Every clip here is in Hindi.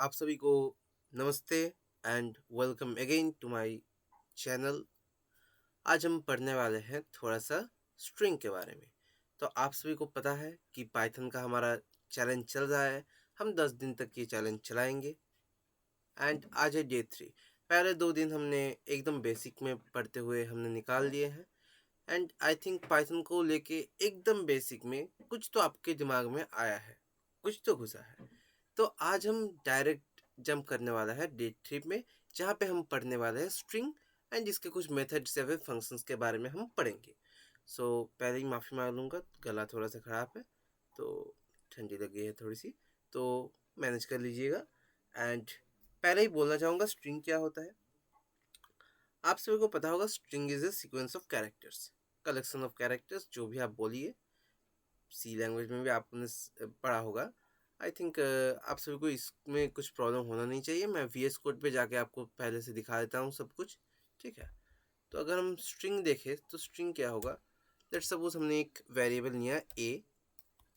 आप सभी को नमस्ते and welcome again to my channel. आज हम पढ़ने वाले हैं थोड़ा सा स्ट्रिंग के बारे में। तो आप सभी को पता है कि पाइथन का हमारा चैलेंज चल रहा है। हम 10 दिन तक ये चैलेंज चलाएंगे एंड आज है डे 3। पहले 2 दिन हमने एकदम बेसिक में पढ़ते हुए हमने निकाल लिए हैं एंड आई थिंक पाइथन को लेके एकदम बेसिक में कुछ तो आपके दिमाग में आया है, कुछ तो घुसा है। तो आज हम डायरेक्ट जंप करने वाला है डे 3 में, जहाँ पे हम पढ़ने वाले हैं स्ट्रिंग एंड इसके कुछ मेथड्स या फिर फंक्शंस के बारे में हम पढ़ेंगे। सो पहले ही माफ़ी मांग लूँगा, गला थोड़ा सा ख़राब है तो ठंडी लगी है थोड़ी सी, तो मैनेज कर लीजिएगा। एंड पहले ही बोलना चाहूँगा स्ट्रिंग क्या होता है। आप सभी को पता होगा string is a sequence of characters, collection of characters, जो भी आप बोलिए। सी लैंग्वेज में भी आपने पढ़ा होगा। आई थिंक आप सभी को इसमें कुछ प्रॉब्लम होना नहीं चाहिए। मैं वी एस कोड पर जाके आपको पहले से दिखा देता हूँ सब कुछ, ठीक है। तो अगर हम स्ट्रिंग देखें तो स्ट्रिंग क्या होगा। लेट्स सपोज हमने एक वेरिएबल लिया ए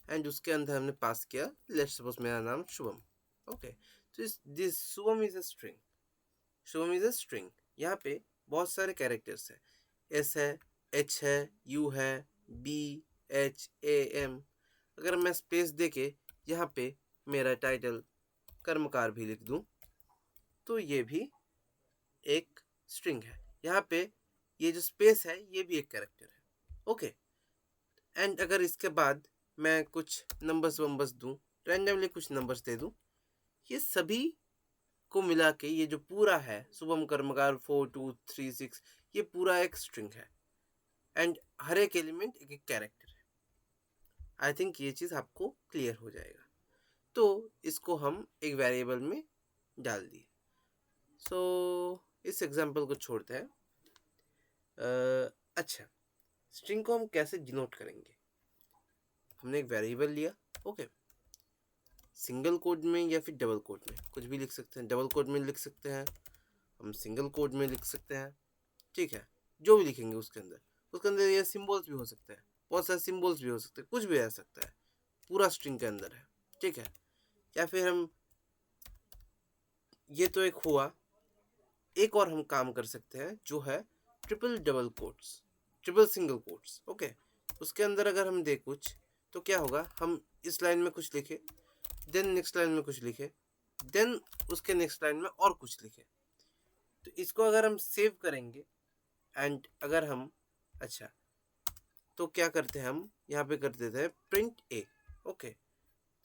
एंड उसके अंदर हमने पास किया, लेट्स सपोज मेरा नाम शुभम। ओके, तो this Shubham is a string. Shubham is a string. यहाँ पे बहुत सारे कैरेक्टर्स है, एस है, एच है, यू है, बी, एच, ए, एम। अगर मैं स्पेस देके यहाँ पे मेरा टाइटल कर्मकार भी लिख दूँ तो ये भी एक स्ट्रिंग है। यहाँ पे ये जो स्पेस है ये भी एक कैरेक्टर है। ओके, एंड अगर इसके बाद मैं कुछ नंबर्स वंबर्स दूँ, रैंडमली कुछ नंबर्स दे दूँ, ये सभी को मिला के ये जो पूरा है शुभम कर्मकार 4236, ये पूरा एक स्ट्रिंग है एंड हर एक एलिमेंट एक एक कैरेक्टर है। आई थिंक ये चीज़ आपको क्लियर हो जाएगा। तो इसको हम एक वेरिएबल में डाल दिए। सो इस एग्जांपल को छोड़ते हैं। अच्छा, स्ट्रिंग को हम कैसे डिनोट करेंगे। हमने एक वेरिएबल लिया, ओके, सिंगल कोड में या फिर डबल कोड में कुछ भी लिख सकते हैं। डबल कोड में लिख सकते हैं, हम सिंगल कोड में लिख सकते हैं, ठीक है। जो भी लिखेंगे उसके अंदर ये सिम्बल्स भी हो सकते हैं, बहुत सारे सिम्बल्स भी हो सकते हैं, कुछ भी आ सकता है, पूरा स्ट्रिंग के अंदर है, ठीक है। या फिर हम, ये तो एक हुआ, एक और हम काम कर सकते हैं जो है triple double quotes, triple single quotes, okay. उसके अंदर अगर हम देख कुछ तो क्या होगा, हम इस लाइन में कुछ लिखे, देन नेक्स्ट लाइन में कुछ लिखे, देन उसके नेक्स्ट लाइन में और कुछ लिखे। तो इसको अगर हम सेव करेंगे एंड अगर हम, अच्छा, तो क्या करते हैं हम यहाँ पे कर देते हैं प्रिंट ए, ओके।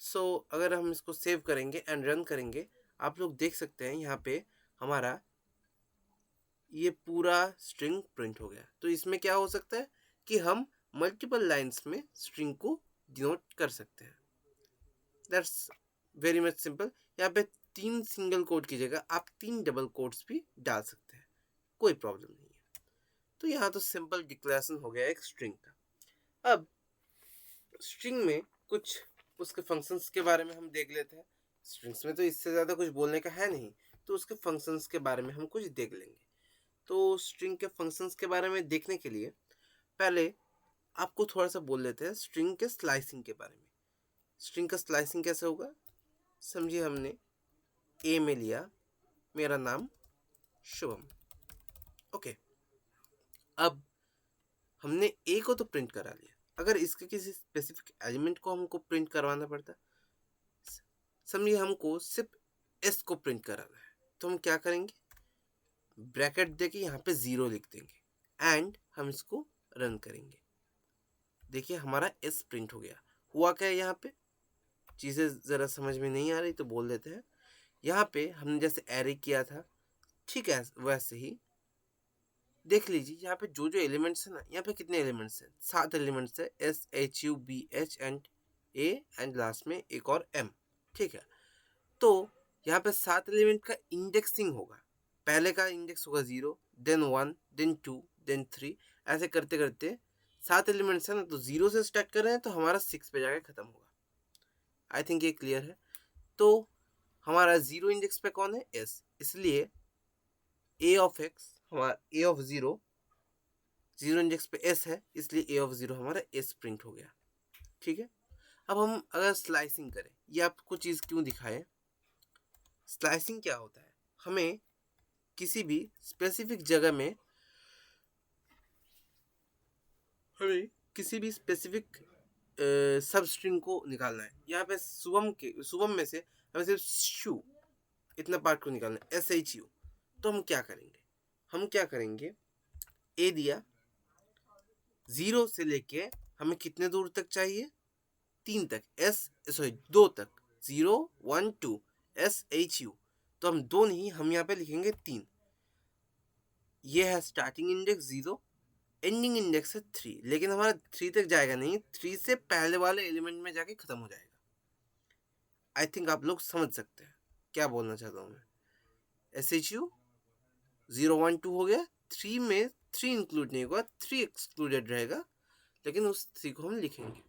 सो अगर हम इसको सेव करेंगे एंड रन करेंगे, आप लोग देख सकते हैं यहाँ पे हमारा ये पूरा स्ट्रिंग प्रिंट हो गया। तो इसमें क्या हो सकता है कि हम मल्टीपल लाइंस में स्ट्रिंग को डिनोट कर सकते हैं। That's very much simple. यहाँ पे 3 सिंगल कोट की जगह आप 3 डबल कोट्स भी डाल सकते हैं, कोई प्रॉब्लम नहीं है। तो यहाँ तो सिंपल डिक्लेरेशन हो गया एक स्ट्रिंग का। अब स्ट्रिंग में कुछ उसके फंक्शंस के बारे में हम देख लेते हैं। स्ट्रिंग्स में तो इससे ज़्यादा कुछ बोलने का है नहीं, तो उसके फंक्शंस के बारे में हम कुछ देख लेंगे। तो स्ट्रिंग के फंक्शंस के बारे में देखने के लिए पहले आपको थोड़ा सा बोल लेते हैं स्ट्रिंग के स्लाइसिंग के बारे में। स्ट्रिंग का स्लाइसिंग कैसे होगा, समझिए हमने ए में लिया मेरा नाम शुभम, ओके। अब हमने ए को तो प्रिंट करा लिया, अगर इसके किसी स्पेसिफिक एलिमेंट को हमको प्रिंट करवाना पड़ता, समझिए हमको सिर्फ एस को प्रिंट कराना है, तो हम क्या करेंगे, ब्रैकेट देके यहाँ पे 0 लिख देंगे एंड हम इसको रन करेंगे। देखिए हमारा एस प्रिंट हो गया। हुआ क्या है, यहाँ पे चीज़ें ज़रा समझ में नहीं आ रही तो बोल देते हैं। यहाँ पे हमने जैसे एरे किया था, ठीक है, वैसे ही देख लीजिए यहाँ पे जो जो एलिमेंट्स है ना, यहाँ पे कितने एलिमेंट्स हैं, 7 एलिमेंट्स है, S H U B H and A and last में एक और एम, ठीक है। तो यहाँ पे 7 एलिमेंट का इंडेक्सिंग होगा। पहले का इंडेक्स होगा 0, देन 1, देन 2, देन 3, ऐसे करते करते 7 एलिमेंट्स है ना, तो 0 से स्टार्ट कर रहे हैं तो हमारा 6 पे जाके ख़त्म होगा। आई थिंक ये क्लियर है। तो हमारा 0 इंडेक्स पे कौन है, एस, इसलिए ए ऑफ एक्स, हमारा ए ऑफ 0, 0 इंडेक्स पे एस है, इसलिए ए ऑफ 0 हमारा एस प्रिंट हो गया, ठीक है। अब हम अगर स्लाइसिंग करें, ये आपको चीज़ क्यों दिखाए, स्लाइसिंग क्या होता है? हमें किसी भी स्पेसिफिक जगह में हमें किसी भी स्पेसिफिक सब स्ट्रिंग को निकालना है। यहाँ पे शुभम में से हमें सिर्फ शू इतना पार्ट को निकालना है, SHU। तो हम क्या करेंगे? हम क्या करेंगे, ए दिया, 0 से लेके हमें कितने दूर तक चाहिए? 3 तक, 2 तक, 0 1 2 SHU। तो हम 2 नहीं, हम यहाँ पे लिखेंगे 3। ये है स्टार्टिंग इंडेक्स 0, एंडिंग इंडेक्स है 3, लेकिन हमारा 3 तक जाएगा नहीं, 3 से पहले वाले एलिमेंट में जाके खत्म हो जाएगा। आई थिंक आप लोग समझ सकते हैं क्या बोलना चाहता हूँ मैं। SHU 0 1 2 हो गया, 3 में 3 इंक्लूड नहीं होगा, 3 एक्सक्लूडेड रहेगा, लेकिन उस 3 को हम लिखेंगे।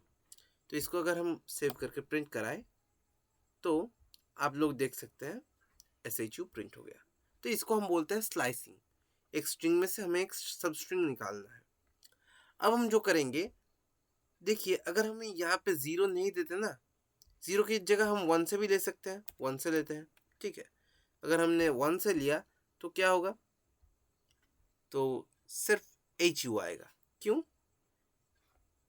तो इसको अगर हम सेव करके प्रिंट कराएं तो आप लोग देख सकते हैं SHU प्रिंट हो गया। तो इसको हम बोलते हैं स्लाइसिंग। एक स्ट्रिंग में से हमें एक सब स्ट्रिंग निकालना है। अब हम जो करेंगे, देखिए अगर हमें यहाँ पे 0 नहीं देते ना, 0 की जगह हम 1 से भी ले सकते हैं, 1 से लेते हैं, ठीक है। अगर हमने 1 से लिया तो क्या होगा? तो सिर्फ HU आएगा। क्यों?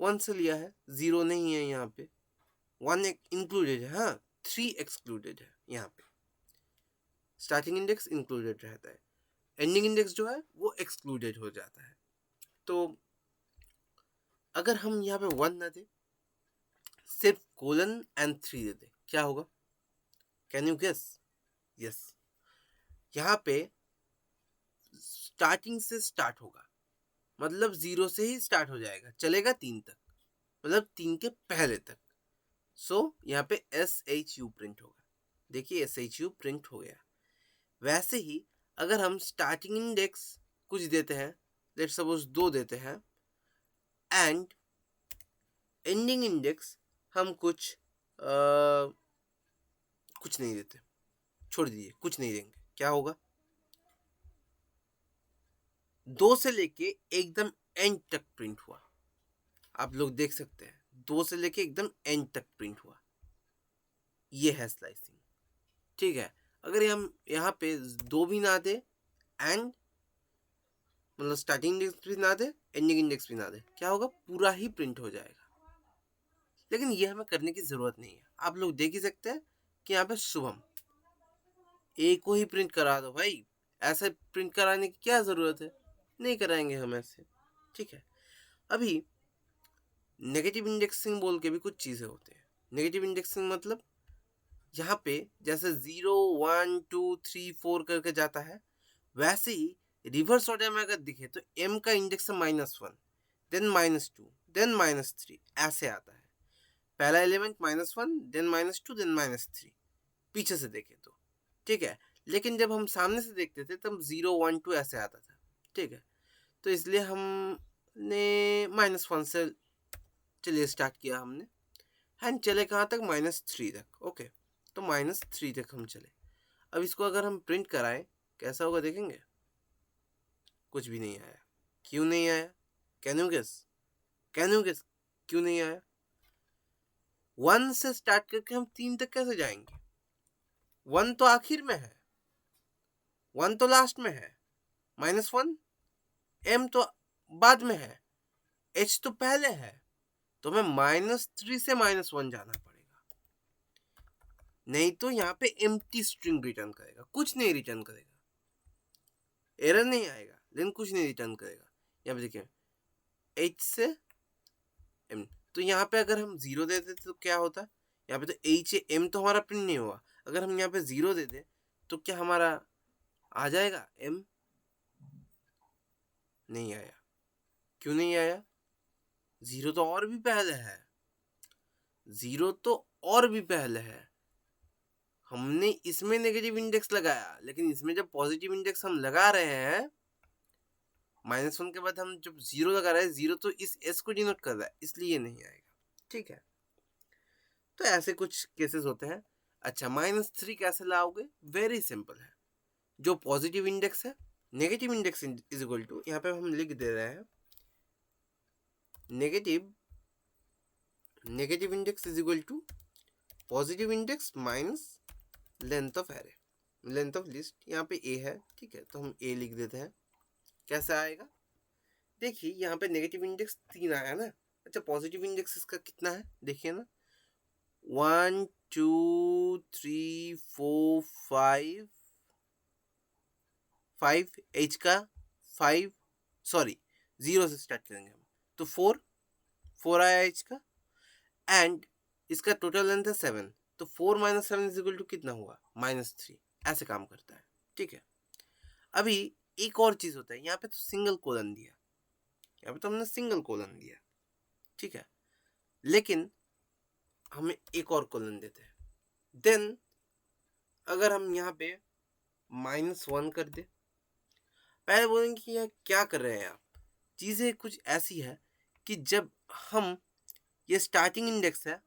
1 से लिया है, 0 नहीं है यहाँ पे, 1 एक इंक्लूडेड है, हाँ 3 एक्सक्लूडेड है। यहाँ पे स्टार्टिंग इंडेक्स इंक्लूडेड रहता है, एंडिंग इंडेक्स जो है वो एक्सक्लूडेड हो जाता है। तो अगर हम यहाँ पे 1 ना दे, सिर्फ :3 दे दे, क्या होगा? Can you guess? यस, यहाँ पे स्टार्टिंग से स्टार्ट होगा, मतलब 0 से ही स्टार्ट हो जाएगा, चलेगा 3 तक, मतलब 3 के पहले तक। सो यहाँ पे SHU प्रिंट होगा। देखिए SHU प्रिंट हो गया। वैसे ही अगर हम स्टार्टिंग इंडेक्स कुछ देते हैं, लेट सपोज 2 देते हैं, एंड एंडिंग इंडेक्स हम कुछ नहीं देते, छोड़ दीजिए, कुछ नहीं देंगे, क्या होगा? 2 से लेके एकदम एंड तक प्रिंट हुआ। आप लोग देख सकते हैं 2 से लेके एकदम एंड तक प्रिंट हुआ। ये है स्लाइसिंग, ठीक है। अगर हम यहाँ पे 2 भी ना दे, एंड मतलब स्टार्टिंग इंडेक्स भी ना दे, एंडिंग इंडेक्स भी ना दे, क्या होगा? पूरा ही प्रिंट हो जाएगा। लेकिन ये हमें करने की जरूरत नहीं है। आप लोग देख ही सकते हैं कि यहाँ पे शुभम, ए को ही प्रिंट करा दो भाई, ऐसे प्रिंट कराने की क्या जरूरत है? नहीं कराएंगे हम ऐसे, ठीक है। अभी नेगेटिव इंडेक्सिंग बोल के भी कुछ चीज़ें होते हैं। नेगेटिव इंडेक्सिंग मतलब यहाँ पे जैसे 0 1 2 3 4 करके जाता है, वैसे ही रिवर्स ऑर्डर में अगर दिखे तो m का इंडेक्स है -1, देन -2, देन -3, ऐसे आता है। पहला एलिमेंट -1, देन -2, देन -3, पीछे से देखे तो, ठीक है। लेकिन जब हम सामने से देखते थे तब 0 1 2 ऐसे आता था, ठीक है। तो इसलिए हमने -1 से चलिए स्टार्ट किया हमने, एंड चले कहाँ तक? -3 तक, ओके। तो -3 तक हम चले। अब इसको अगर हम प्रिंट कराएं, कैसा होगा देखेंगे? कुछ भी नहीं आया। क्यों नहीं आया? Can you guess? Can you guess क्यों नहीं आया? 1 से स्टार्ट करके हम 3 तक कैसे जाएंगे? 1 तो आखिर में है, 1 तो लास्ट में है, -1, m तो बाद में है, h तो पहले है, तो हमें -3 से -1 जाना पड़ेगा। नहीं तो यहाँ पे एम्प्टी स्ट्रिंग रिटर्न करेगा, कुछ नहीं रिटर्न करेगा, एरर नहीं आएगा, लेकिन कुछ नहीं रिटर्न करेगा। यहाँ पे देखिए h से m, तो यहाँ पे अगर हम 0 दे देते तो क्या होता? यहाँ पे तो h है, m तो हमारा प्रिंट नहीं हुआ। अगर हम यहाँ पे 0 दे दे तो क्या हमारा आ जाएगा m? नहीं आया। क्यों नहीं आया? 0 तो और भी पहले है, 0 तो और भी पहले है। हमने इसमें नेगेटिव इंडेक्स लगाया, लेकिन इसमें जब पॉजिटिव इंडेक्स हम लगा रहे हैं, -1 के बाद हम जब 0 लगा रहे हैं, 0 तो इस s को डिनोट कर रहा है, इसलिए नहीं आएगा, ठीक है। तो ऐसे कुछ केसेस होते हैं। अच्छा, -3 कैसे लाओगे? वेरी सिंपल है। जो पॉजिटिव इंडेक्स है, negative index is equal to, यहाँ पे हम लिख दे रहे हैं negative index is equal to positive index minus length of array. Length of list, यहाँ पे ए है, ठीक है, तो हम ए लिख देते हैं। कैसा आएगा, देखिए यहाँ पे नेगेटिव इंडेक्स 3 आया ना। अच्छा, पॉजिटिव इंडेक्स इसका कितना है, देखिए ना, 1 2 3 4 5, 5 एच का 5, सॉरी 0 से स्टार्ट करेंगे हम, तो 4 आया एच का, एंड इसका टोटल लेंथ है 7, तो 4 माइनस 7 इज इक्वल टू कितना हुआ, -3। ऐसे काम करता है, ठीक है। अभी एक और चीज होता है, यहाँ पे तो सिंगल कोलन दिया, यहाँ पे तो हमने सिंगल कोलन दिया, ठीक है, लेकिन हमें एक और कोलन देते हैं। देन अगर हम यहाँ पे -1 कर दे, पहले बोलेंगे कि यह क्या कर रहे हैं आप। चीज़ें कुछ ऐसी है कि जब हम, ये स्टार्टिंग इंडेक्स है,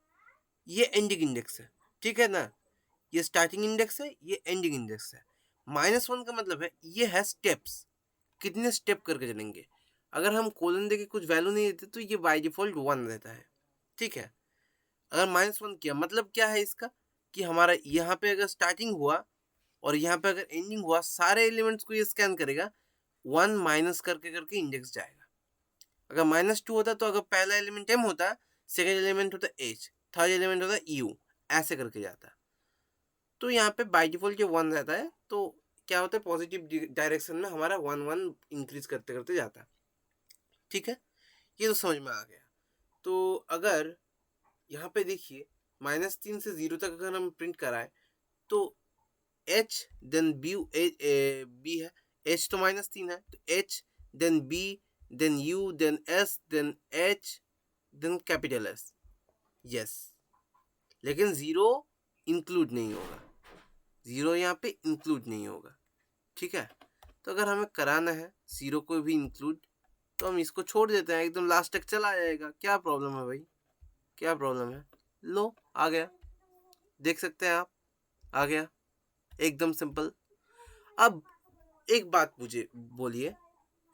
ये एंडिंग इंडेक्स है, ठीक है ना, ये स्टार्टिंग इंडेक्स है, ये एंडिंग इंडेक्स है। -1 का मतलब है ये है स्टेप्स, कितने स्टेप करके चलेंगे। अगर हम कोलन दे के कुछ वैल्यू नहीं देते तो ये बाय डिफॉल्ट 1 रहता है, ठीक है। अगर -1 किया मतलब क्या है इसका, कि हमारा यहाँ पे अगर स्टार्टिंग हुआ और यहाँ पे अगर एंडिंग हुआ, सारे एलिमेंट्स को ये स्कैन करेगा, 1 माइनस करके करके इंडेक्स जाएगा। अगर -2 होता तो अगर पहला एलिमेंट m होता, सेकेंड एलिमेंट होता h, थर्ड एलिमेंट होता u, ऐसे करके जाता। तो यहाँ पे बाय डिफॉल्ट ये 1 रहता है, तो क्या होता है, पॉजिटिव डायरेक्शन में हमारा 1 1 इंक्रीज करते करते जाता है, ठीक है। ये तो समझ में आ गया। तो अगर यहाँ पे देखिए -3 से 0 तक अगर हम प्रिंट कराए तो h देन b, b है, h तो -3 है, तो h then b then u then s then h then capital S, yes. लेकिन 0 इंक्लूड नहीं होगा, 0 यहाँ पे इंक्लूड नहीं होगा, ठीक है। तो अगर हमें कराना है 0 को भी इंक्लूड, तो हम इसको छोड़ देते हैं, एकदम लास्ट तक चला जाएगा। क्या प्रॉब्लम है भाई, क्या प्रॉब्लम है, लो आ गया, देख सकते हैं आप, आ गया, एकदम सिंपल। अब एक बात मुझे बोलिए,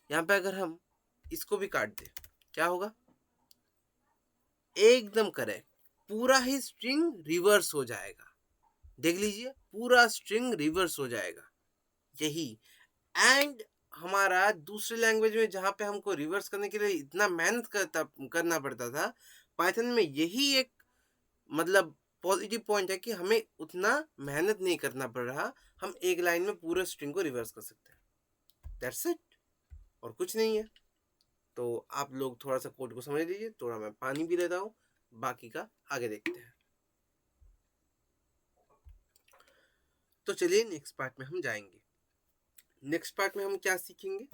यहाँ पे अगर हम इसको भी काट दें क्या होगा, एकदम करेक्ट, पूरा ही स्ट्रिंग रिवर्स हो जाएगा। देख लीजिए, पूरा स्ट्रिंग रिवर्स हो जाएगा, यही। एंड हमारा दूसरे लैंग्वेज में जहाँ पे हमको रिवर्स करने के लिए इतना मेहनत करना पड़ता था, पाइथन में यही एक मतलब पॉजिटिव पॉइंट है कि हमें उतना मेहनत नहीं करना पड़ रहा, हम एक लाइन में पूरे स्ट्रिंग को रिवर्स कर सकते हैं, दैट्स इट, और कुछ नहीं है। तो आप लोग थोड़ा सा कोड को समझ लीजिए, थोड़ा मैं पानी भी लेता हूँ, बाकी का आगे देखते हैं। तो चलिए नेक्स्ट पार्ट में हम जाएंगे। नेक्स्ट पार्ट में हम क्या सीखेंगे,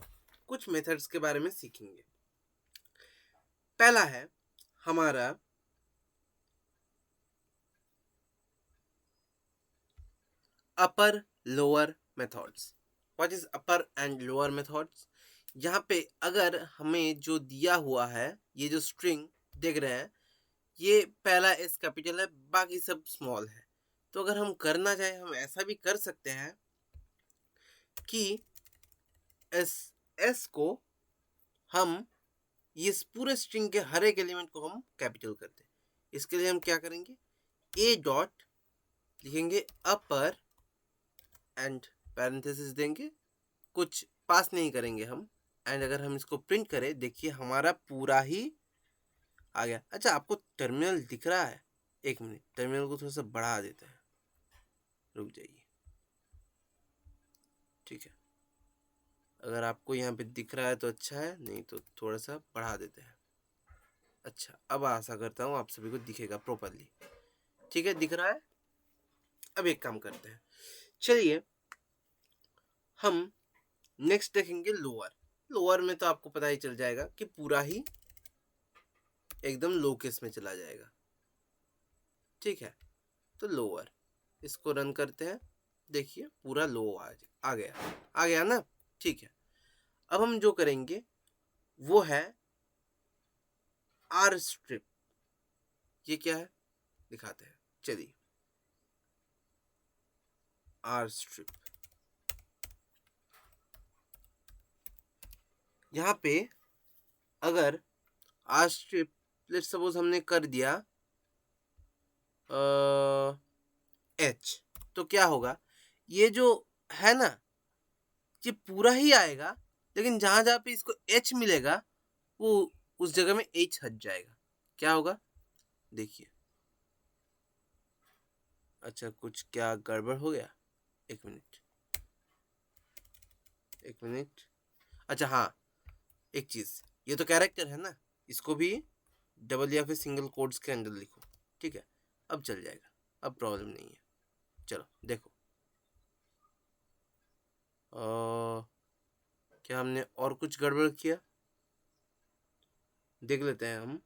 कुछ मेथड्स के बारे में सीखेंगे। पहला है हमारा upper lower methods. What is upper and lower methods, यहाँ पे अगर हमें जो दिया हुआ है, ये जो स्ट्रिंग देख रहे हैं, ये पहला एस कैपिटल है, बाकी सब स्मॉल है। तो अगर हम करना चाहे हम ऐसा भी कर सकते हैं कि एस को हम इस पूरे स्ट्रिंग के हर एक एलिमेंट को हम कैपिटल कर दें। इसके लिए हम क्या करेंगे, ए डॉट लिखेंगे अपर एंड पैरेंथेसिस देंगे, कुछ पास नहीं करेंगे हम, एंड अगर हम इसको प्रिंट करें, देखिए हमारा पूरा ही आ गया। अच्छा, आपको टर्मिनल दिख रहा है, एक मिनट, टर्मिनल को थोड़ा सा बढ़ा देते हैं, रुक जाइए, ठीक है। अगर आपको यहाँ पे दिख रहा है तो अच्छा है, नहीं तो थोड़ा सा बढ़ा देते हैं। अच्छा, अब आशा करता हूँ आप सभी को दिखेगा प्रॉपरली, ठीक है, दिख रहा है। अब एक काम करते हैं, चलिए हम नेक्स्ट देखेंगे लोअर। लोअर में तो आपको पता ही चल जाएगा कि पूरा ही एकदम लो केस में चला जाएगा, ठीक है। तो लोअर, इसको रन करते हैं, देखिए पूरा लो आ गया ना, ठीक है। अब हम जो करेंगे वो है आर स्ट्रिप। ये क्या है दिखाते हैं, चलिए आर स्ट्रिप। यहाँ पे अगर आर स्ट्रिप लेट्स सपोज हमने कर दिया एच, तो क्या होगा, ये जो है ना, ये पूरा ही आएगा, लेकिन जहाँ जहाँ पे इसको एच मिलेगा वो उस जगह में एच हट जाएगा। क्या होगा देखिए। अच्छा, कुछ क्या गड़बड़ हो गया? एक मिनट, एक मिनट। अच्छा हाँ, एक चीज़, ये तो कैरेक्टर है ना, इसको भी डबल या फिर सिंगल कोट्स के अंदर लिखो। ठीक है, अब चल जाएगा, अब प्रॉब्लम नहीं है। चलो देखो, क्या हमने और कुछ गड़बड़ किया? देख लेते हैं हम।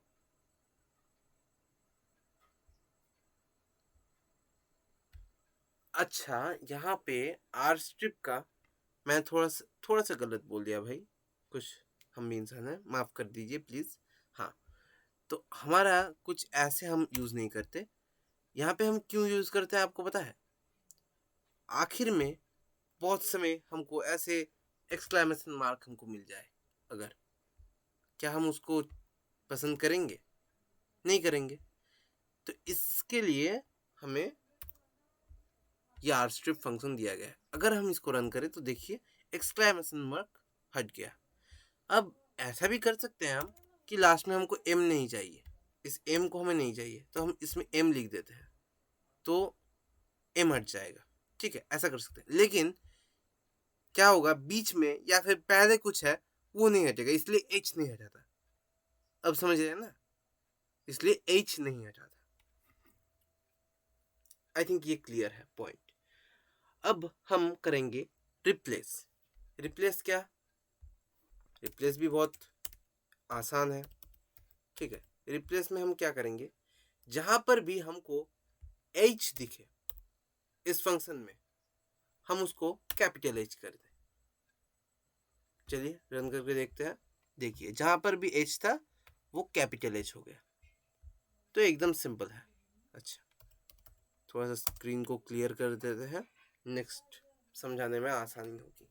अच्छा, यहाँ पे आर स्ट्रिप का मैं थोड़ा सा गलत बोल दिया भाई, कुछ हम भी इंसान हैं, माफ़ कर दीजिए प्लीज़। हाँ, तो हमारा कुछ ऐसे हम यूज़ नहीं करते। यहाँ पे हम क्यों यूज़ करते हैं आपको पता है? आखिर में बहुत समय हमको ऐसे एक्सक्लेमेशन मार्क हमको मिल जाए अगर, क्या हम उसको पसंद करेंगे? नहीं करेंगे। तो इसके लिए हमें ये आर स्ट्रिप फंक्शन दिया गया है। अगर हम इसको रन करें तो देखिए एक्सक्लेमेशन मार्क हट गया। अब ऐसा भी कर सकते हैं हम कि लास्ट में हमको एम नहीं चाहिए, इस एम को हमें नहीं चाहिए, तो हम इसमें एम लिख देते हैं, तो एम हट जाएगा। ठीक है, ऐसा कर सकते हैं। लेकिन क्या होगा बीच में या फिर पहले कुछ है वो नहीं हटेगा, इसलिए एच नहीं हटाता। अब समझ रहे हैं ना, इसलिए एच नहीं हटाता। आई थिंक ये क्लियर है पॉइंट। अब हम करेंगे रिप्लेस। रिप्लेस क्या? रिप्लेस भी बहुत आसान है। ठीक है, रिप्लेस में हम क्या करेंगे, जहां पर भी हमको एच दिखे इस फंक्शन में, हम उसको कैपिटल एच कर दें। चलिए रन करके देखते हैं। देखिए जहां पर भी एच था वो कैपिटल एच हो गया, तो एकदम सिंपल है। अच्छा, थोड़ा सा स्क्रीन को क्लियर कर देते हैं, नेक्स्ट समझाने में आसानी होगी।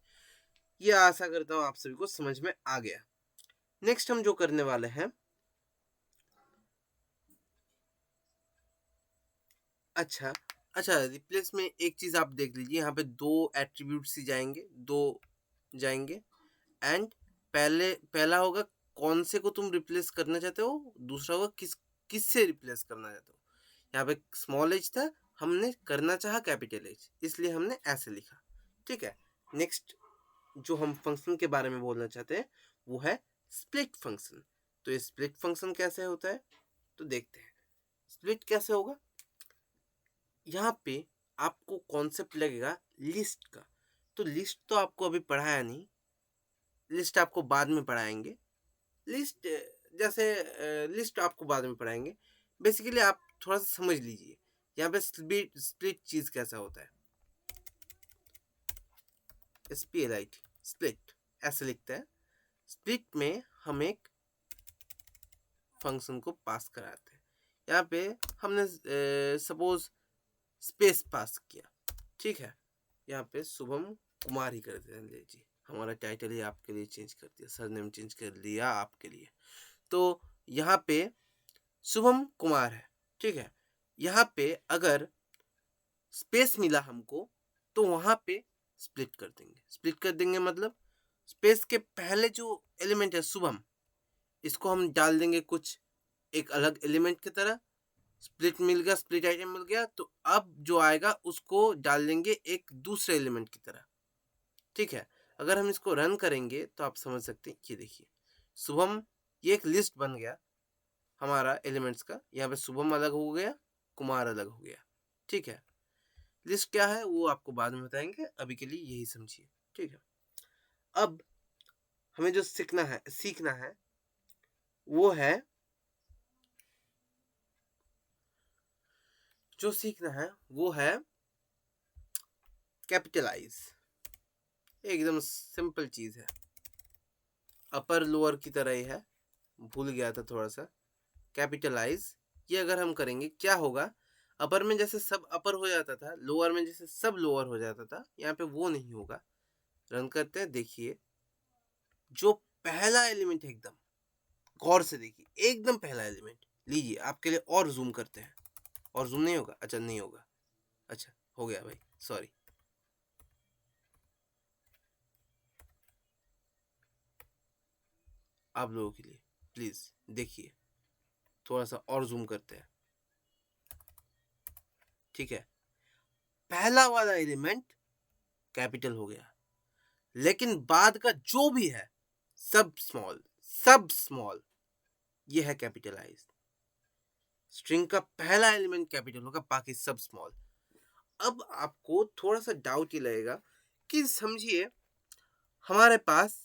ये आशा करता हूँ आप सभी को समझ में आ गया। नेक्स्ट हम जो करने वाले हैं, अच्छा अच्छा, रिप्लेस में एक चीज़ आप देख लीजिए, यहाँ पे दो एट्रीब्यूट्स ही जाएंगे, दो जाएंगे। एंड पहला होगा कौन से को तुम रिप्लेस करना चाहते हो, दूसरा होगा किस से रिप्लेस करना चाहते हो। यहाँ पे स्मॉल एच था, हमने करना चाहा कैपिटल एच, इसलिए हमने ऐसे लिखा। ठीक है, नेक्स्ट जो हम फंक्शन के बारे में बोलना चाहते हैं वो है स्प्लिट फंक्शन। तो ये स्प्लिट फंक्शन कैसे होता है तो देखते हैं। स्प्लिट कैसे होगा, यहाँ पे आपको कॉन्सेप्ट लगेगा लिस्ट का। तो लिस्ट तो आपको अभी पढ़ाया नहीं, लिस्ट आपको बाद में पढ़ाएंगे। लिस्ट जैसे लिस्ट आपको बाद में पढ़ाएंगे। बेसिकली आप थोड़ा सा समझ लीजिए यहाँ पे स्प्लिट स्प्लिट चीज़ कैसा होता है। SPLIT स्प्लिट ऐसे लिखता है। स्प्लिट में हम एक फंक्शन को पास कराते हैं। यहाँ पे हमने सपोज स्पेस पास किया। ठीक है, यहाँ पे शुभम कुमार ही कर देते हैं। लीजिए हमारा टाइटल ही आपके लिए चेंज कर दिया, सरनेम चेंज कर दिया आपके लिए। तो यहाँ पे शुभम कुमार है। ठीक है, यहाँ पे अगर स्पेस मिला हमको तो वहाँ पे स्प्लिट कर देंगे। स्प्लिट कर देंगे मतलब स्पेस के पहले जो एलिमेंट है शुभम, इसको हम डाल देंगे कुछ एक अलग एलिमेंट की तरह। स्प्लिट मिल गया, स्प्लिट आइटम मिल गया, तो अब जो आएगा उसको डाल देंगे एक दूसरे एलिमेंट की तरह। ठीक है, अगर हम इसको रन करेंगे तो आप समझ सकते हैं। ये देखिए शुभम, ये एक लिस्ट बन गया हमारा एलिमेंट्स का। यहाँ पे शुभम अलग हो गया, कुमार अलग हो गया। ठीक है, लिस्ट क्या है वो आपको बाद में बताएंगे, अभी के लिए यही समझिए। ठीक है, अब हमें जो सीखना है वो है, जो सीखना है वो है कैपिटलाइज। एकदम सिंपल चीज़ है, अपर लोअर की तरह ही है, भूल गया था थोड़ा सा। कैपिटलाइज ये अगर हम करेंगे क्या होगा, अपर में जैसे सब अपर हो जाता था, लोअर में जैसे सब लोअर हो जाता था, यहाँ पे वो नहीं होगा। रन करते हैं, देखिए जो पहला एलिमेंट है, एकदम गौर से देखिए, एकदम पहला एलिमेंट लीजिए आपके लिए, और जूम करते हैं। और जूम नहीं होगा, अच्छा नहीं होगा, अच्छा हो गया भाई, सॉरी। आप लोगों के लिए। प्लीज देखिए, थोड़ा सा और जूम करते हैं। ठीक है, पहला वाला एलिमेंट कैपिटल हो गया, लेकिन बाद का जो भी है सब स्मॉल, सब स्मॉल, ये है कैपिटलाइज। स्ट्रिंग का पहला एलिमेंट कैपिटल होगा, बाकी सब स्मॉल। अब आपको थोड़ा सा डाउट ही लगेगा कि समझिए हमारे पास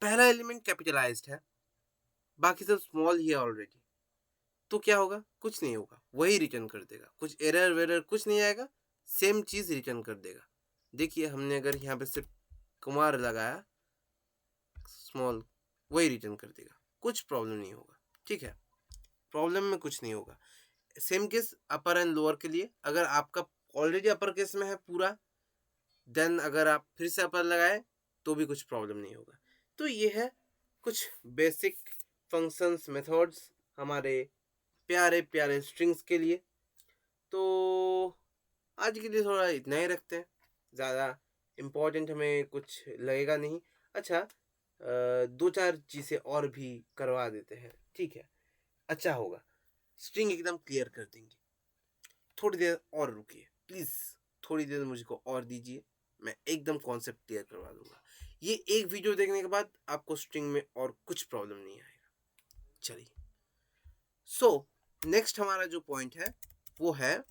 पहला एलिमेंट कैपिटलाइज्ड है, बाकी सब स्मॉल ही है ऑलरेडी, तो क्या होगा? कुछ नहीं होगा, वही रिटर्न कर देगा, कुछ एरर वेरर कुछ नहीं आएगा, सेम चीज रिटर्न कर देगा। देखिए हमने अगर यहाँ पे सिर्फ कुमार लगाया, स्मॉल, वही रिटर्न कर देगा, कुछ प्रॉब्लम नहीं होगा। ठीक है, प्रॉब्लम में कुछ नहीं होगा। Same case upper and lower के लिए, अगर आपका ऑलरेडी अपर केस में है पूरा, देन अगर आप फिर से अपर लगाए तो भी कुछ प्रॉब्लम नहीं होगा। तो ये है कुछ बेसिक फंक्शंस मेथड्स हमारे प्यारे प्यारे स्ट्रिंग्स के लिए। तो आज के लिए थोड़ा इतना ही रखते हैं, ज़्यादा इम्पोर्टेंट हमें कुछ लगेगा नहीं। अच्छा, दो चार चीज़ें और भी करवा देते हैं, ठीक है, अच्छा होगा। स्ट्रिंग एकदम क्लियर कर देंगे, थोड़ी देर और रुकिए प्लीज़, थोड़ी देर मुझको और दीजिए, मैं एकदम कॉन्सेप्ट क्लियर करवा दूंगा। ये एक वीडियो देखने के बाद आपको स्ट्रिंग में और कुछ प्रॉब्लम नहीं आएगा। चलिए, सो नेक्स्ट हमारा जो पॉइंट है वो है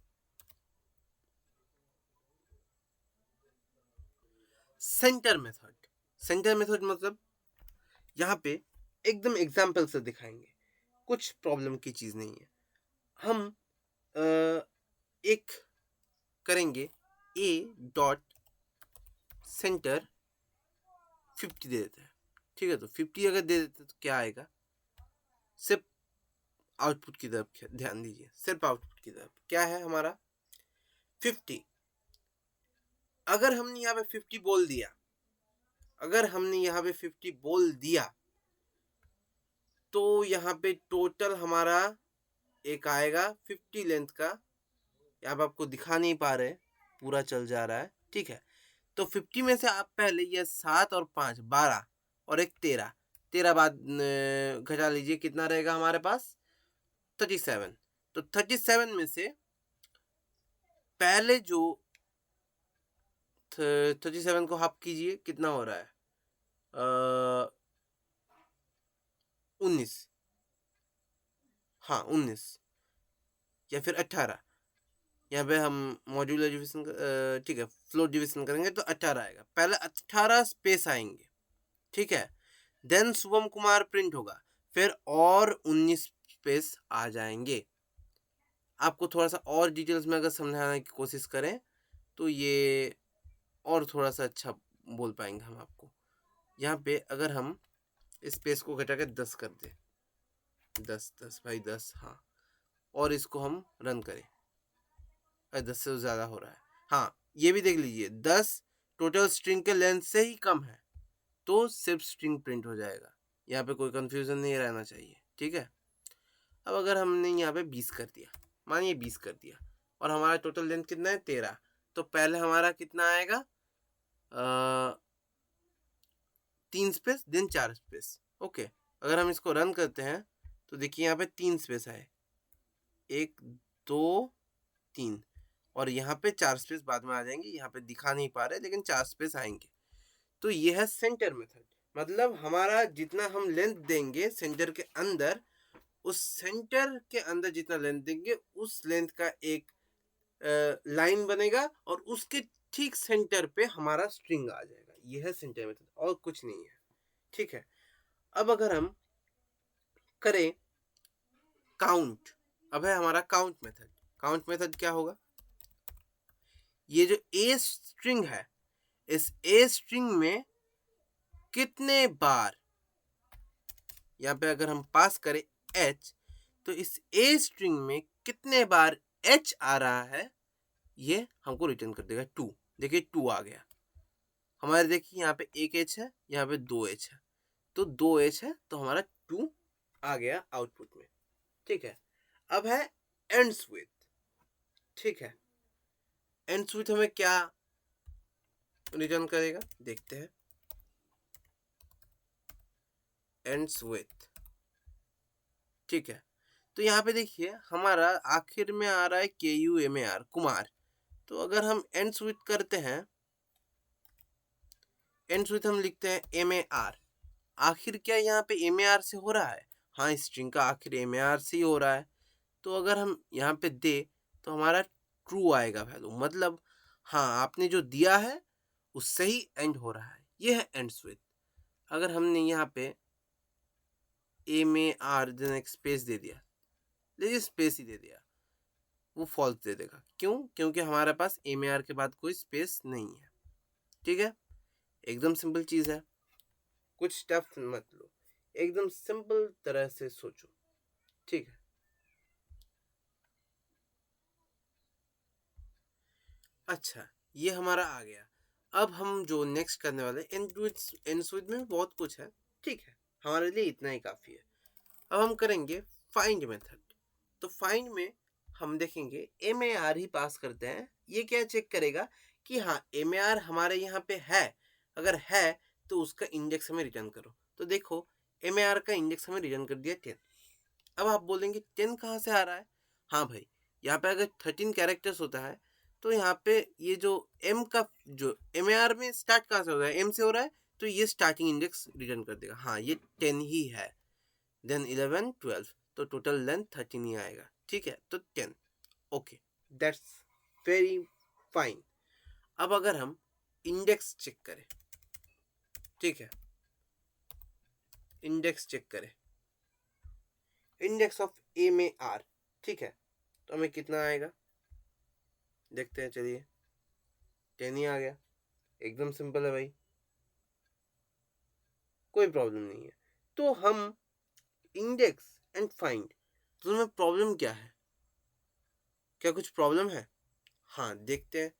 सेंटर मेथड। सेंटर मेथड मतलब यहाँ पे एकदम एग्जाम्पल से दिखाएंगे, कुछ प्रॉब्लम की चीज़ नहीं है। हम एक करेंगे a डॉट सेंटर 50 दे देते हैं, ठीक है। तो 50 अगर दे देते तो क्या आएगा? सिर्फ आउटपुट की तरफ ध्यान दीजिए, सिर्फ आउटपुट की तरफ क्या है हमारा 50। अगर हमने यहाँ पे 50 बोल दिया, अगर हमने यहाँ पे 50 बोल दिया तो यहाँ पे टोटल हमारा एक आएगा 50 लेंथ का, यहाँ पे आपको दिखा नहीं पा रहे, पूरा चल जा रहा है, ठीक है। तो 50 में से आप पहले ये 7 और 5 12 और एक 13, 13 बाद घटा लीजिए, कितना रहेगा हमारे पास 37। तो 37 में से पहले जो 37 को हाफ कीजिए, कितना हो रहा है 19, हाँ 19 या फिर 18। यहाँ पे हम मॉड्यूलर डिवीजन, ठीक है, फ्लोट डिवीजन करेंगे तो 18 आएगा, पहले 18 स्पेस आएंगे, ठीक है। देन शुभम कुमार प्रिंट होगा, फिर और 19 स्पेस आ जाएंगे। आपको थोड़ा सा और डिटेल्स में अगर समझाने की कोशिश करें तो ये और थोड़ा सा अच्छा बोल पाएंगे हम आपको। यहाँ पे अगर हम स्पेस को घटा के 10 कर दें, 10 10 भाई 10, हाँ, और इसको हम रन करें, 10 से ज़्यादा हो रहा है, हाँ, ये भी देख लीजिए 10 टोटल स्ट्रिंग के लेंथ से ही कम है, तो सिर्फ स्ट्रिंग प्रिंट हो जाएगा। यहाँ पे कोई कंफ्यूजन नहीं रहना चाहिए, ठीक है। अब अगर हमने यहाँ पे 20 कर दिया, मानिए 20 कर दिया, और हमारा टोटल लेंथ कितना है 13, तो पहले हमारा कितना आएगा 3 स्पेस देन 4 स्पेस, ओके। अगर हम इसको रन करते हैं तो देखिए यहाँ पे 3 स्पेस आए, 1 2 3, और यहाँ पे 4 स्पेस बाद में आ जाएंगे, यहाँ पे दिखा नहीं पा रहे लेकिन 4 स्पेस आएंगे। तो ये है सेंटर मेथड, मतलब हमारा जितना हम लेंथ देंगे सेंटर के अंदर, उस सेंटर के अंदर जितना लेंथ देंगे उस लेंथ का एक लाइन बनेगा और उसके ठीक सेंटर पे हमारा स्ट्रिंग आ जाएगा। यह है सेंटर मेथड, और कुछ नहीं है, ठीक है। अब अगर हम करें काउंट, अब है हमारा काउंट मेथड। काउंट मेथड क्या होगा? ये जो ए स्ट्रिंग है, इस ए स्ट्रिंग में कितने बार, यहाँ पे अगर हम पास करें h, तो इस ए स्ट्रिंग में कितने बार h आ रहा है ये हमको रिटर्न कर देगा 2। देखिए 2 आ गया हमारे, देखिए यहाँ पे एक h है, यहाँ पे 2h है, तो 2h है तो हमारा 2 आ गया आउटपुट में, ठीक है। अब है एंड्स विथ, ठीक है। एंड्स विथ हमें क्या रिटर्न करेगा देखते हैं। एंड्स विथ, ठीक है। तो यहाँ पे देखिए हमारा आखिर में आ रहा है KUMAR, कुमार। तो अगर हम एंड्स विथ करते हैं, एंड्स विथ हम लिखते हैं MAR। आखिर क्या यहाँ पे MAR से हो रहा है? हाँ, स्ट्रिंग का आखिर MAR से ही हो रहा है। तो अगर हम यहाँ पे दे तो हमारा ट्रू आएगा वैल्यू, मतलब हाँ आपने जो दिया है उससे ही एंड हो रहा है। ये है एंड्स विथ। अगर हमने यहाँ पे MAR देन एक स्पेस दे दिया, लेकिन स्पेस ही दे दिया, वो फॉल्स दे देगा। क्यों? क्योंकि हमारे पास MAR के बाद कोई स्पेस नहीं है, ठीक है। एकदम सिंपल चीज़ है, कुछ टफ मत लो, एकदम सिंपल तरह से सोचो, ठीक है। अच्छा, ये हमारा आ गया। अब हम जो नेक्स्ट करने वाले एंड्स विथ में बहुत कुछ है, ठीक है, हमारे लिए इतना ही काफ़ी है। अब हम करेंगे फाइंड मेथड। तो फाइंड में हम देखेंगे MAR ही पास करते हैं। ये क्या चेक करेगा कि हाँ MAR हमारे यहाँ पे है, अगर है तो उसका इंडेक्स हमें रिटर्न करो। तो देखो MAR का इंडेक्स हमें रिटर्न कर दिया 10। अब आप बोलेंगे 10 कहाँ से आ रहा है? हाँ भाई, यहाँ पे अगर 13 कैरेक्टर्स होता है तो यहाँ पे ये जो M का जो MAR में स्टार्ट कहाँ से हो रहा है? M से हो रहा है, तो ये स्टार्टिंग इंडेक्स रिटर्न कर देगा। हाँ, ये 10 ही है। देन 11 12, तो टोटल लेंथ 13 ही आएगा, ठीक है। तो 10, ओके, दैट्स वेरी फाइन। अब अगर हम इंडेक्स चेक करें, ठीक है, इंडेक्स चेक करें, इंडेक्स ऑफ MAR, ठीक है, तो हमें कितना आएगा देखते हैं। चलिए 10 ही आ गया, एकदम सिंपल है भाई, कोई प्रॉब्लम नहीं है। तो हम इंडेक्स एंड फाइंड, तो में प्रॉब्लम क्या है? क्या कुछ प्रॉब्लम है? हाँ, देखते हैं।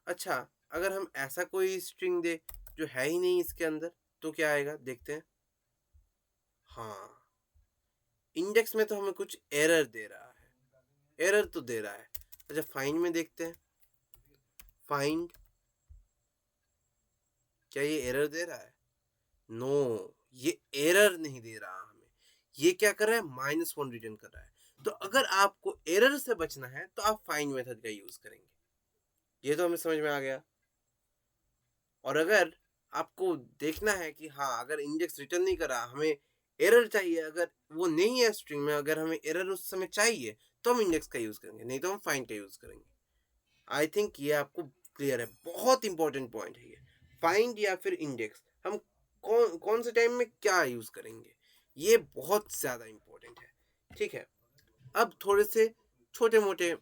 अच्छा, अगर हम ऐसा कोई स्ट्रिंग दे जो है ही नहीं इसके अंदर, तो क्या आएगा देखते हैं। हाँ, इंडेक्स में तो हमें कुछ एरर दे रहा है, एरर तो दे रहा है। अच्छा, फाइंड में देखते हैं। फाइंड, क्या ये एरर दे रहा है? नो, ये एरर नहीं दे रहा हमें। ये क्या कर रहा है? -1 रिटर्न कर रहा है। तो अगर आपको एरर से बचना है तो आप फाइंड मेथड का यूज करेंगे। ये तो हमें समझ में आ गया। और अगर आपको देखना है कि हाँ अगर इंडेक्स रिटर्न नहीं कर रहा, हमें एरर चाहिए, अगर वो नहीं है स्ट्रिंग में, अगर हमें एरर उस समय चाहिए, तो हम इंडेक्स का यूज करेंगे, नहीं तो हम फाइंड का यूज करेंगे। आई थिंक ये आपको क्लियर है, बहुत इंपॉर्टेंट पॉइंट है ये। फाइंड या फिर इंडेक्स हम कौन कौन से टाइम में क्या यूज करेंगे, ये बहुत ज्यादा इंपॉर्टेंट है, ठीक है। अब थोड़े से छोटे मोटे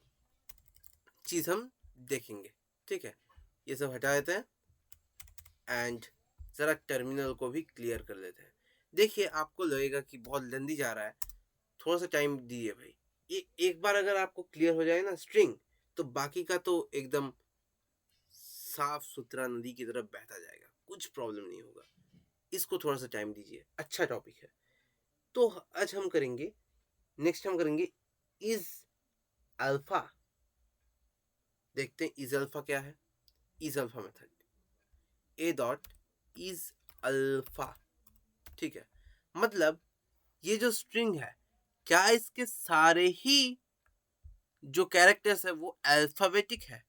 चीज हम देखेंगे, ठीक है। ये सब हटा देते हैं एंड ज़रा टर्मिनल को भी क्लियर कर लेते हैं। देखिए आपको लगेगा कि बहुत लंबी जा रहा है, थोड़ा सा टाइम दीजिए भाई। ये एक बार अगर आपको क्लियर हो जाए ना स्ट्रिंग, तो बाकी का तो एकदम साफ सुथरा नदी की तरफ बहता जाएगा, कुछ प्रॉब्लम नहीं होगा। इसको थोड़ा सा टाइम दीजिए, अच्छा टॉपिक है। तो आज हम करेंगे, नेक्स्ट हम करेंगे इज अल्फा। देखते हैं इज अल्फा क्या है। Is alpha method, A dot is alpha, ठीक है। मतलब ये जो स्ट्रिंग है, क्या इसके सारे ही जो कैरेक्टर्स है वो अल्फाबेटिक है?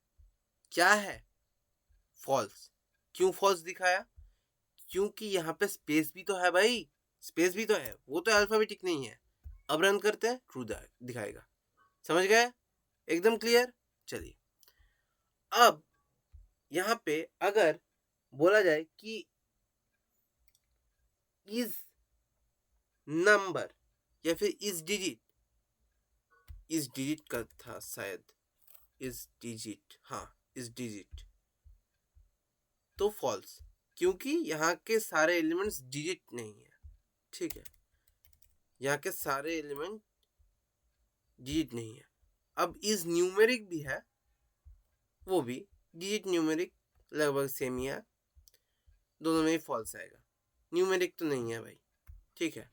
क्या है? फॉल्स। क्यों फॉल्स दिखाया? क्योंकि यहाँ पे स्पेस भी तो है भाई, स्पेस भी तो है, वो तो अल्फाबेटिक नहीं है। अब रन करते हैं, ट्रू दिखाएगा। समझ गए? एकदम क्लियर। चलिए, अब यहाँ पे अगर बोला जाए कि इज नंबर या फिर इज डिजिट, इस डिजिट का था शायद, इस डिजिट, हाँ इस डिजिट, तो फॉल्स, क्योंकि यहाँ के सारे एलिमेंट्स डिजिट नहीं है, ठीक है। यहाँ के सारे एलिमेंट डिजिट नहीं है। अब इस न्यूमेरिक भी है, वो भी डिजिट न्यूमेरिक लगभग सेम ही है, दोनों में ही फॉल्स आएगा। न्यूमेरिक तो नहीं है भाई, ठीक है।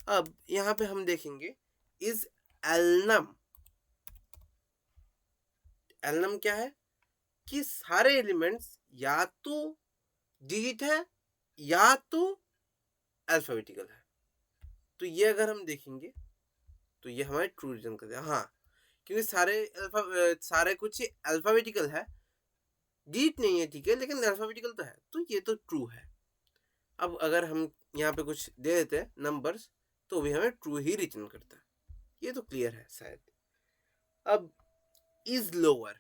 अब यहाँ पे हम देखेंगे इज एलनम। एलनम क्या है? कि सारे एलिमेंट्स या तो डिजिट है या तो अल्फाबेटिकल है, तो ये अगर हम देखेंगे तो ये हमारे ट्रू रिटर्न कर देगा। हाँ, क्योंकि सारे कुछ अल्फ़ाबेटिकल है, डिजिट नहीं है, ठीक है, लेकिन अल्फ़ाबेटिकल तो है, तो ये तो ट्रू है। अब अगर हम यहाँ पे कुछ दे देते हैं नंबर्स, तो भी हमें ट्रू ही रिटर्न करता है। ये तो क्लियर है शायद। अब इज लोअर,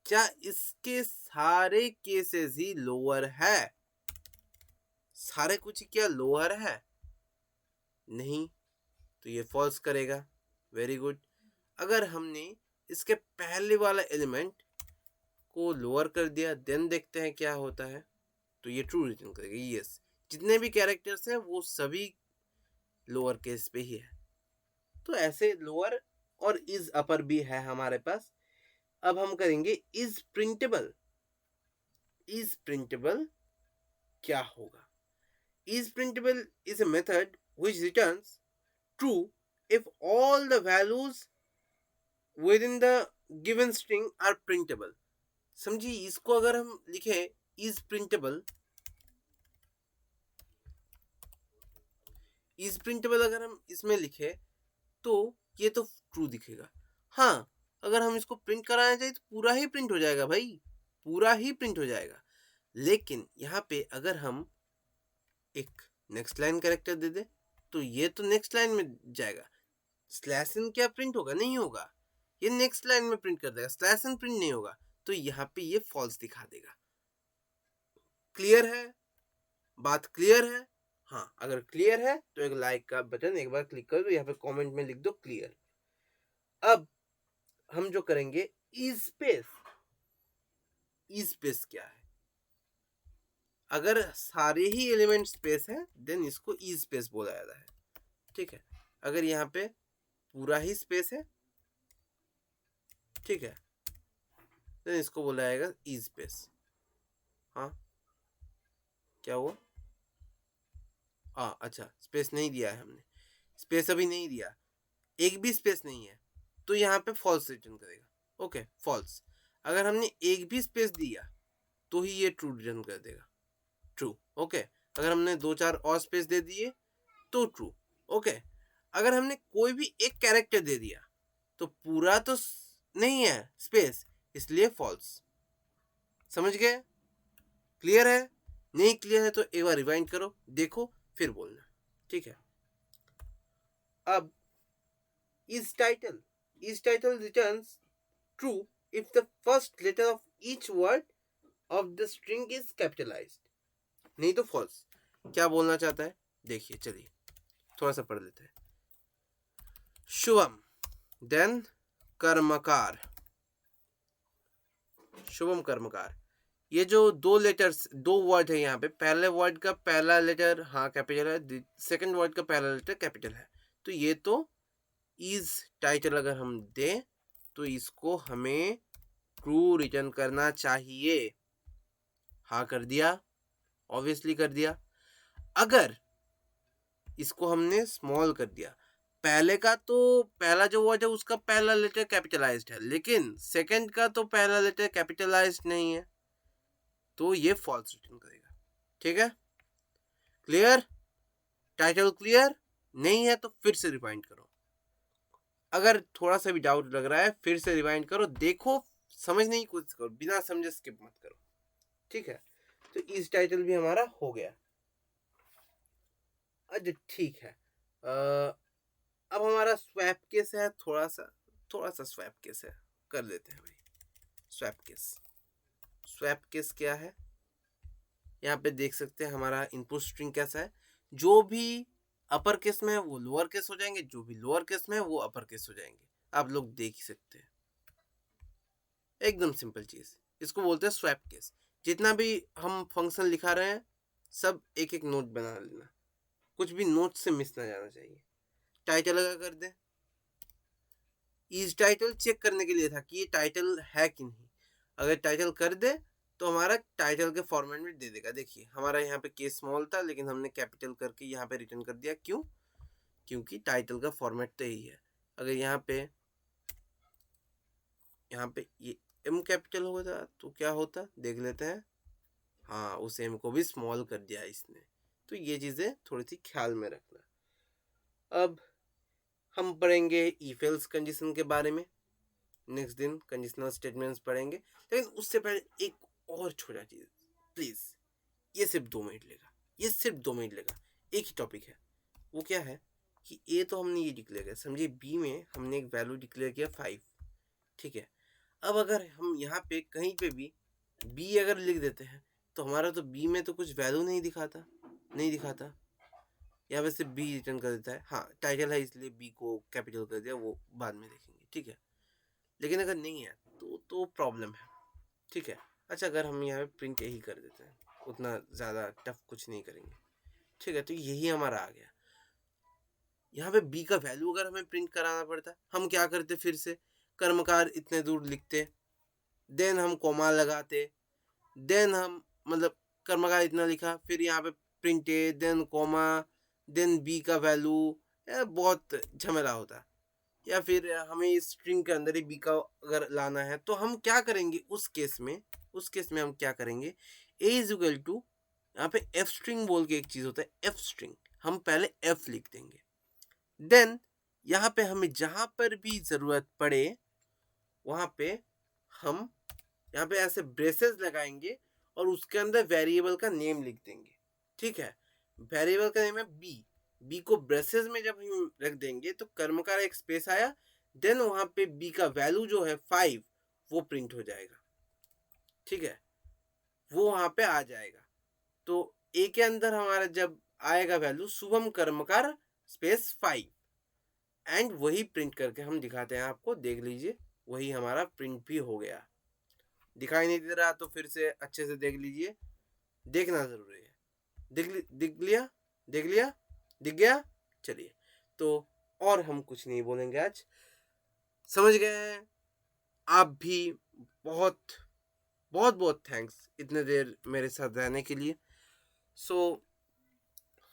क्या इसके सारे केसेस ही लोअर है? सारे कुछ क्या लोअर है? नहीं, तो ये फॉल्स करेगा। Very good. अगर हमने इसके पहले वाला एलिमेंट को लोअर कर दिया, देन देखते हैं क्या होता है, तो ये ट्रू रिटर्न करेगा। यस, जितने भी कैरेक्टर्स हैं वो सभी लोअर केस पे ही है। तो ऐसे लोअर और इज अपर भी है हमारे पास। अब हम करेंगे इज प्रिंटेबल। इज प्रिंटेबल क्या होगा? Is printable is a method which returns true if all the values within the given string are printable. समझिए, इसको अगर हम लिखें is printable, अगर हम इसमें लिखे तो ये तो ट्रू दिखेगा। हाँ, अगर हम इसको प्रिंट कराना चाहिए तो पूरा ही प्रिंट हो जाएगा भाई, पूरा ही प्रिंट हो जाएगा। लेकिन यहाँ पे अगर हम एक नेक्स्ट लाइन कैरेक्टर दे दे तो ये तो नेक्स्ट लाइन में जाएगा। स्लैश एन क्या प्रिंट होगा? नहीं होगा, ये नेक्स्ट लाइन में प्रिंट कर देगा, स्लैश एन प्रिंट नहीं होगा, तो यहाँ पे ये फॉल्स दिखा देगा। क्लियर है? बात क्लियर है? हाँ, अगर क्लियर है तो एक लाइक का बटन एक बार क्लिक कर दो, यहाँ पे कमेंट में लिख दो क्लियर। अब हम जो करेंगे इज स्पेस। इज स्पेस क्या है? अगर सारे ही एलिमेंट स्पेस है देन इसको इज स्पेस बोला जाता है, ठीक है। अगर यहाँ पे पूरा ही स्पेस है, ठीक है, देन इसको बोला जाएगा इज स्पेस। हाँ, क्या हुआ? हाँ, अच्छा, स्पेस नहीं दिया है हमने, स्पेस अभी नहीं दिया, एक भी स्पेस नहीं है, तो यहाँ पे फॉल्स रिटर्न करेगा। Okay, false. अगर हमने एक भी स्पेस दिया तो ही ये ट्रू रिटर्न कर देगा, ट्रू। ओके, अगर हमने 2-4 और स्पेस दे दिए तो ट्रू। ओके, अगर हमने कोई भी एक कैरेक्टर दे दिया तो पूरा तो नहीं है स्पेस, इसलिए फॉल्स। समझ गए? क्लियर है? नहीं क्लियर है तो एक बार रिवाइंड करो, देखो, फिर बोलना, ठीक है। अब is title returns true if the first letter of each word of the string is capitalized, नहीं तो false। क्या बोलना चाहता है देखिए, चलिए थोड़ा सा पढ़ लेते हैं। शुभम, देन कर्मकार, शुभम कर्मकार। ये जो दो वर्ड है यहाँ पे, पहले वर्ड का पहला लेटर हाँ कैपिटल है, सेकंड वर्ड का पहला लेटर कैपिटल है, तो ये तो इज टाइटल अगर हम दें तो इसको हमें ट्रू रिटर्न करना चाहिए। हाँ कर दिया, ऑब्वियसली कर दिया। अगर इसको हमने स्मॉल कर दिया, पहले का तो पहला जो वर्ड है उसका पहला लेटर कैपिटलाइज्ड है, लेकिन सेकंड का तो पहला लेटर कैपिटलाइज्ड नहीं है, तो ये फॉल्स रिटर्न करेगा। ठीक है, क्लियर? टाइटल क्लियर नहीं है तो फिर से रिवाइंड करो, अगर थोड़ा सा भी डाउट लग रहा है फिर से रिवाइंड करो, देखो, समझने की कोशिश करो, बिना समझे स्किप मत करो, ठीक है। तो इस टाइटल भी हमारा हो गया। अच्छा ठीक है, अब हमारा स्वैप केस है, थोड़ा सा स्वैप केस है, कर लेते हैं भाई स्वैप केस। स्वैप केस क्या है? यहाँ पे देख सकते हैं हमारा इनपुट स्ट्रिंग कैसा है, जो भी अपर केस में है वो लोअर केस हो जाएंगे, जो भी लोअर केस में है वो अपर केस हो जाएंगे, आप लोग देख ही सकते हैं। एकदम सिंपल चीज, इसको बोलते हैं स्वैप केस। जितना भी हम फंक्शन लिखा रहे हैं सब एक एक नोट बना लेना, कुछ भी नोट से मिस ना जाना चाहिए। टाइटल अगर कर दें, इस टाइटल चेक करने के लिए था कि ये टाइटल है कि नहीं, अगर टाइटल कर दे तो हमारा टाइटल के फॉर्मेट में दे देगा। देखिए हमारा यहाँ पे केस स्मॉल था लेकिन हमने कैपिटल करके यहाँ पे रिटर्न कर दिया, क्यों? क्योंकि टाइटल का फॉर्मेट तो यही है। अगर यहाँ पे ये एम कैपिटल होता तो क्या होता देख लेते हैं। हाँ, उस एम को भी स्मॉल कर दिया इसने, तो ये चीज़ें थोड़ी सी ख्याल में रखना। अब हम पढ़ेंगे इफ एल्स कंडीशन के बारे में, नेक्स्ट दिन कंडीशनल स्टेटमेंट्स पढ़ेंगे। लेकिन उससे पहले एक और छोटा चीज़ प्लीज़, ये सिर्फ 2 मिनट लेगा, ये सिर्फ 2 मिनट लेगा, एक ही टॉपिक है। वो क्या है कि ए तो हमने ये डिक्लेयर किया, समझिए बी में हमने एक वैल्यू डिक्लेयर किया 5, ठीक है। अब अगर हम यहाँ पे कहीं पे भी बी अगर लिख देते हैं तो हमारा तो बी में तो कुछ वैल्यू नहीं दिखाता, यहाँ पे सिर्फ बी रिटर्न कर देता है। हाँ, टाइटल है इसलिए बी को कैपिटल कर दिया, वो बाद में देखेंगे, ठीक है। लेकिन अगर नहीं है तो प्रॉब्लम है, ठीक है। अच्छा, अगर हम यहाँ पे प्रिंट यही कर देते हैं, उतना ज़्यादा टफ कुछ नहीं करेंगे, ठीक है। तो यही हमारा आ गया। यहाँ पे बी का वैल्यू अगर हमें प्रिंट कराना पड़ता, हम क्या करते, फिर से कर्मकार इतने दूर लिखते, देन हम कॉमा लगाते, देन हम मतलब कर्मकार इतना लिखा, फिर यहाँ पे प्रिंट ए, देन कॉमा, देन बी का वैल्यू, बहुत झमेला होता। या फिर हमें इस स्ट्रिंग के अंदर ही बी का अगर लाना है तो हम क्या करेंगे उस केस में हम क्या करेंगे, ए इज इक्वल टू, यहाँ पे एफ स्ट्रिंग बोल के एक चीज़ होता है, एफ स्ट्रिंग, हम पहले एफ लिख देंगे। देन यहाँ पे हमें जहाँ पर भी ज़रूरत पड़े वहाँ पे हम यहाँ पे ऐसे ब्रेसेस लगाएंगे और उसके अंदर वेरिएबल का नेम लिख देंगे, ठीक है। वेरिएबल का नेम है बी को ब्रेसेस में जब हम रख देंगे तो कर्मकार एक स्पेस आया, देन वहाँ पे बी का वैल्यू जो है 5 वो प्रिंट हो जाएगा, ठीक है, वो वहाँ पे आ जाएगा। तो ए के अंदर हमारा जब आएगा वैल्यू शुभम कर्मकार स्पेस 5 एंड वही प्रिंट करके हम दिखाते हैं आपको, देख लीजिए वही हमारा प्रिंट भी हो गया। दिखाई नहीं दे रहा तो फिर से अच्छे से देख लीजिए, देखना ज़रूरी है। दिख गया। चलिए, तो और हम कुछ नहीं बोलेंगे आज, समझ गए हैं आप भी। बहुत बहुत बहुत थैंक्स इतने देर मेरे साथ रहने के लिए। सो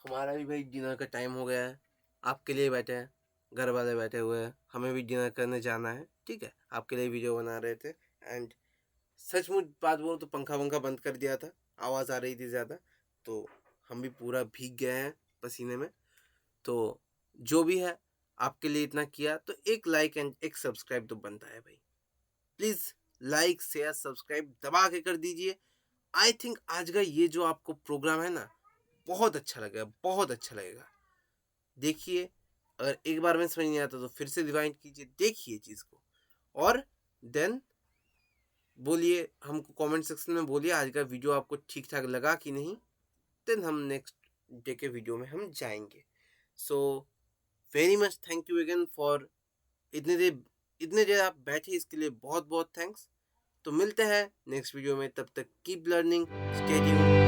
हमारा भी भाई डिनर का टाइम हो गया है, आपके लिए बैठे हैं, घर वाले बैठे हुए हैं, हमें भी डिनर करने जाना है, ठीक है। आपके लिए वीडियो बना रहे थे एंड सचमुच बात बोलो तो पंखा वंखा बंद कर दिया था, आवाज़ आ रही थी ज़्यादा, तो हम भी पूरा भीग गए हैं पसीने में। तो जो भी है आपके लिए इतना किया तो एक लाइक एंड एक सब्सक्राइब तो बनता है भाई, प्लीज़ लाइक शेयर सब्सक्राइब दबा के कर दीजिए। आई थिंक आज का ये जो आपको प्रोग्राम है ना बहुत अच्छा लगेगा। देखिए, अगर एक बार में समझ नहीं आता तो फिर से रिवाइंड कीजिए, देखिए चीज़ को, और देन बोलिए हमको कमेंट सेक्शन में, बोलिए आज का वीडियो आपको ठीक ठाक लगा कि नहीं, देन हम नेक्स्ट डे के वीडियो में हम जाएंगे। So very much thank you again for इतने देर आप बैठे, इसके लिए बहुत बहुत थैंक्स। तो मिलते हैं नेक्स्ट वीडियो में, तब तक कीप लर्निंग, स्टे ट्यून्ड।